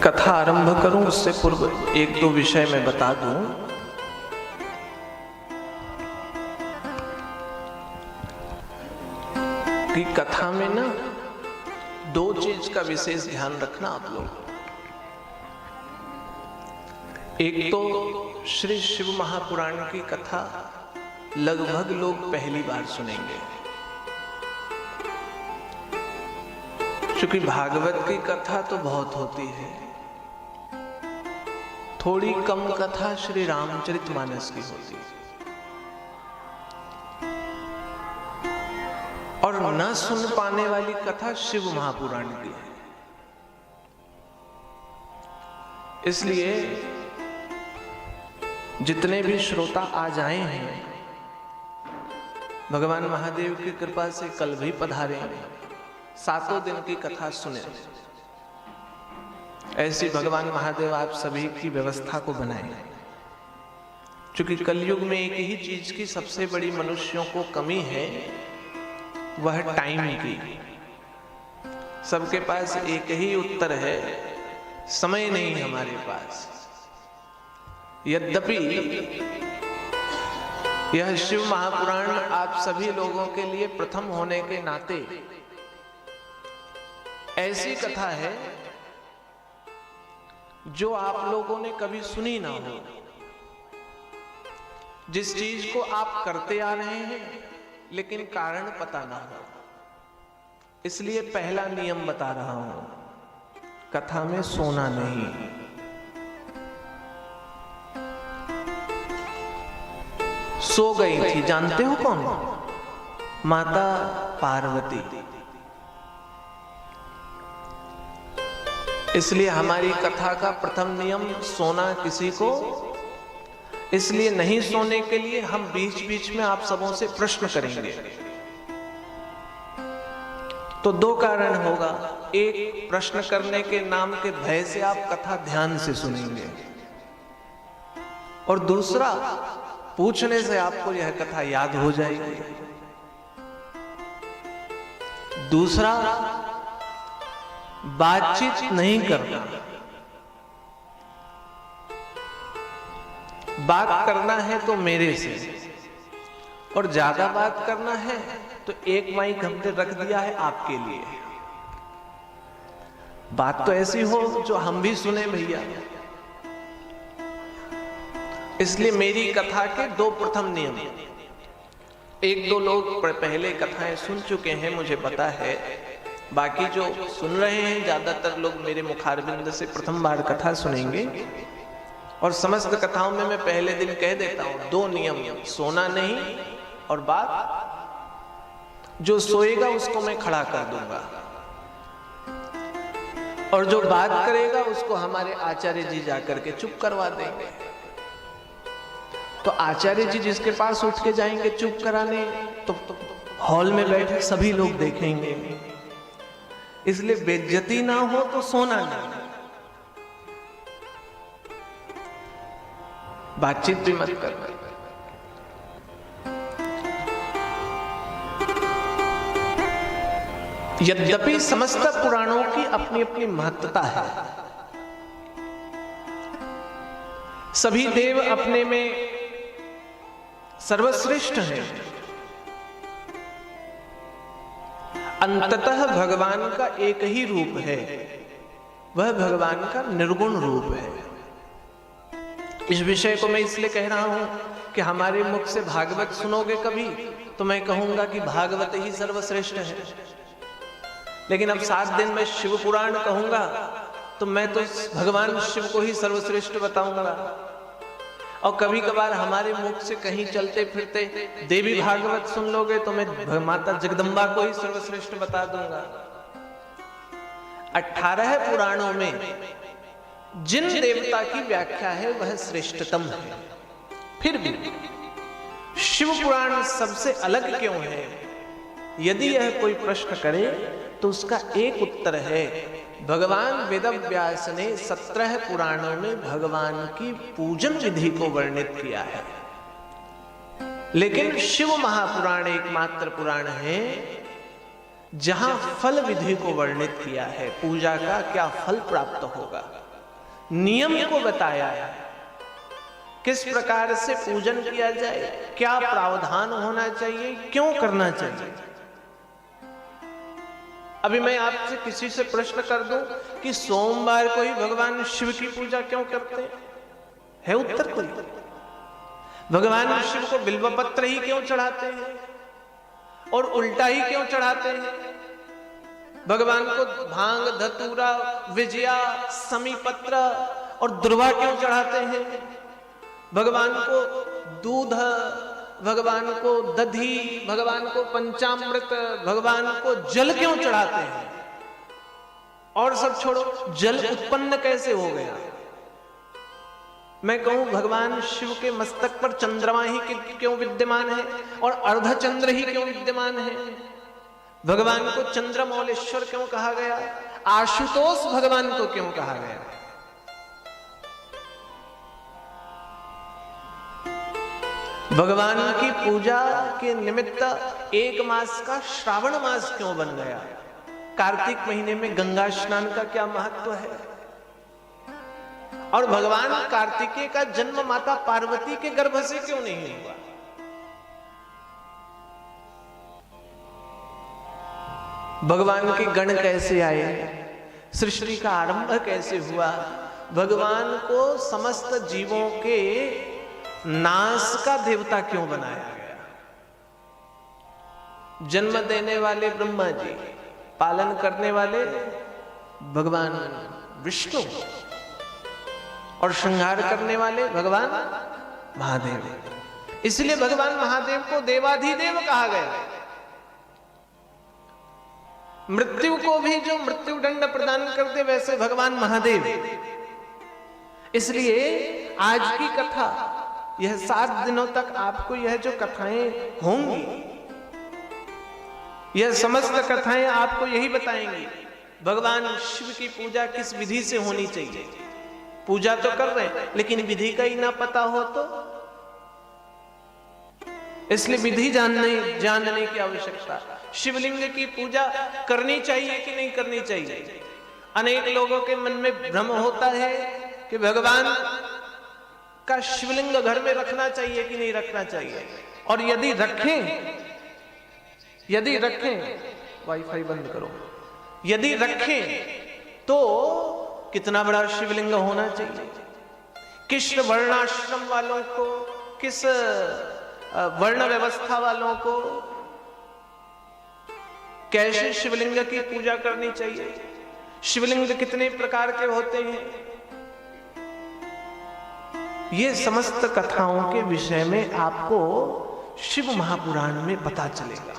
कथा आरंभ करूं उससे पूर्व एक दो विषय मैं बता दूं। कि कथा में ना दो चीज का विशेष ध्यान रखना आप लोग। एक तो श्री शिव महापुराण की कथा लगभग लोग पहली बार सुनेंगे, क्योंकि भागवत की कथा तो बहुत होती है। थोड़ी कम कथा श्री रामचरितमानस की होती है, और न सुन पाने वाली कथा शिव महापुराण की है। इसलिए जितने भी श्रोता आज आए हैं, भगवान महादेव की कृपा से कल भी पधारे, सातों दिन की कथा सुने। ऐसी भगवान महादेव आप सभी की व्यवस्था को बनाए, क्योंकि कलयुग में एक ही चीज की सबसे बड़ी मनुष्यों को कमी है, वह टाइम की। सबके पास एक ही उत्तर है, समय नहीं हमारे पास। यद्यपि यह शिव महापुराण आप सभी लोगों के लिए प्रथम होने के नाते ऐसी कथा है जो आप लोगों ने कभी सुनी ना हो। जिस चीज को आप करते आ रहे हैं लेकिन कारण पता ना हो, इसलिए पहला नियम बता रहा हूं, कथा में सोना नहीं। सो गई थी, जानते हो कौन? माता पार्वती। इसलिए हमारी कथा का प्रथम नियम सोना किसी को, इसलिए नहीं सोने के लिए हम बीच बीच में आप सबों से प्रश्न करेंगे। तो दो कारण होगा, एक प्रश्न करने के नाम के भय से आप कथा ध्यान से सुनेंगे, और दूसरा पूछने से आपको यह कथा याद हो जाएगी। दूसरा, बातचीत नहीं करना। बात करना है तो मेरे से, और ज्यादा बात करना है तो एक माइक हमने रख दिया है आपके लिए। बात तो ऐसी हो जो हम भी सुने भैया। इसलिए मेरी कथा के दो प्रथम नियम। एक दो लोग पहले कथाएं सुन चुके हैं, मुझे पता है। बाकी जो सुन रहे हैं, ज्यादातर लोग मेरे मुखारबिंद से प्रथम बार कथा सुनेंगे। और समस्त कथाओं में मैं पहले दिन कह देता हूं, दो नियम, सोना नहीं, और बात जो सोएगा उसको मैं खड़ा कर दूंगा, और जो बात करेगा उसको हमारे आचार्य जी जाकर के चुप करवा देंगे। तो आचार्य जी जिसके पास उठ के जाएंगे चुप कराने, तो हॉल में बैठे सभी लोग देखेंगे। इसलिए बेइज्जती ना हो तो सोना नहीं, बातचीत भी मत करना। यद्यपि समस्त पुराणों की अपनी अपनी महत्ता है। सभी देव अपने में सर्वश्रेष्ठ हैं। अंततः भगवान का एक ही रूप है, वह भगवान का निर्गुण रूप है। इस विषय को मैं इसलिए कह रहा हूं कि हमारे मुख से भागवत सुनोगे कभी तो मैं कहूंगा कि भागवत ही सर्वश्रेष्ठ है, लेकिन अब 7 दिन में शिव पुराण कहूंगा तो मैं तो भगवान शिव को ही सर्वश्रेष्ठ बताऊंगा। और कभी कभार हमारे मुख से कहीं चलते फिरते देवी भागवत सुन लोगे तो मैं माता जगदम्बा को ही सर्वश्रेष्ठ बता दूंगा। 18 पुराणों में जिन देवता की व्याख्या है वह श्रेष्ठतम है, फिर भी शिव पुराण सबसे अलग क्यों है? यदि यह कोई प्रश्न करे तो उसका एक उत्तर है, भगवान वेदव्यास ने 17 पुराणों में भगवान की पूजन विधि को वर्णित किया है, लेकिन शिव महापुराण एकमात्र पुराण है जहां फल विधि को वर्णित किया है, पूजा का क्या फल प्राप्त होगा। नियम को बताया है, किस प्रकार से पूजन किया जाए, क्या प्रावधान होना चाहिए, क्यों करना चाहिए। अभी मैं आपसे किसी से प्रश्न कर दूं कि सोमवार को ही भगवान शिव की पूजा क्यों करते हैं, है उत्तर कोई? भगवान शिव को बिल्वपत्र ही क्यों चढ़ाते हैं और उल्टा ही क्यों चढ़ाते हैं? भगवान को भांग, धतूरा, विजया, समीपत्र और दुर्वा क्यों चढ़ाते हैं? भगवान को दूध, भगवान को दधी, भगवान को पंचामृत, भगवान को जल क्यों चढ़ाते हैं? और सब छोड़ो, जल उत्पन्न कैसे हो गया? मैं कहूं भगवान शिव के मस्तक पर चंद्रमा ही क्यों विद्यमान है और अर्धचंद्र ही क्यों विद्यमान है? भगवान को चंद्रमौलेश्वर क्यों कहा गया? आशुतोष भगवान को क्यों कहा गया? भगवान की पूजा के निमित्त एक मास का श्रावण मास क्यों बन गया? कार्तिक महीने में गंगा स्नान का क्या महत्व है? और भगवान कार्तिकेय का जन्म माता पार्वती के गर्भ से क्यों नहीं हुआ? भगवान के गण कैसे आए? सृष्टि का आरंभ कैसे हुआ? भगवान को समस्त जीवों के नाश का देवता क्यों बनाया गया? जन्म देने वाले ब्रह्मा जी, पालन करने वाले भगवान विष्णु और श्रृंगार करने वाले भगवान महादेव। इसलिए भगवान महादेव को देवाधिदेव कहा गया। मृत्यु को भी जो मृत्यु दंड प्रदान करते वैसे भगवान महादेव। इसलिए आज की कथा, यह 7 दिनों तक आपको यह जो कथाएं होंगी, यह समस्त कथाएं आपको यही बताएंगी भगवान शिव की पूजा किस विधि से होनी चाहिए। पूजा तो कर रहे हैं लेकिन विधि का ही ना पता हो तो, इसलिए विधि जानने की आवश्यकता। शिवलिंग की पूजा करनी चाहिए कि नहीं करनी चाहिए? अनेक लोगों के मन में भ्रम होता है कि भगवान का शिवलिंग घर में रखना चाहिए कि नहीं रखना चाहिए, और यदि रखें वाईफाई बंद करो, यदि रखें तो कितना बड़ा शिवलिंग होना चाहिए? किस वर्णाश्रम वालों को, किस वर्ण व्यवस्था वालों को कैसे शिवलिंग की पूजा करनी चाहिए? शिवलिंग कितने प्रकार के होते हैं? ये समस्त कथाओं के विषय में आपको शिव महापुराण में पता चलेगा।